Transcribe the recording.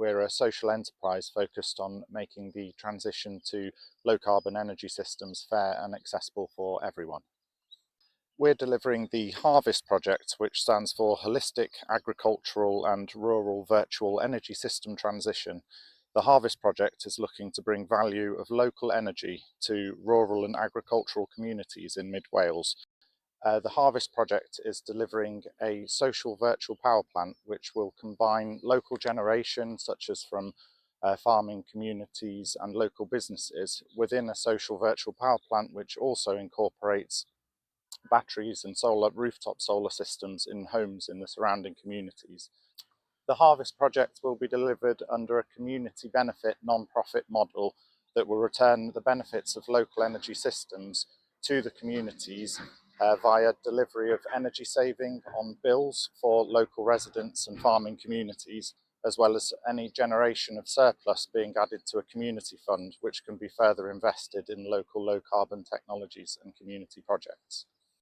we're a social enterprise focused on making the transition to low carbon energy systems fair and accessible for everyone. We're delivering the Harvest project, which stands for Holistic Agricultural and Rural Virtual Energy System Transition. The Harvest project is looking to bring value of local energy to rural and agricultural communities in mid-Wales. The Harvest project is delivering a social virtual power plant which will combine local generation, such as from farming communities and local businesses, within a social virtual power plant which also incorporates batteries and rooftop solar systems in homes in the surrounding communities. The Harvest project will be delivered under a community benefit non-profit model that will return the benefits of local energy systems to the communities via delivery of energy saving on bills for local residents and farming communities, as well as any generation of surplus being added to a community fund which can be further invested in local low carbon technologies and community projects.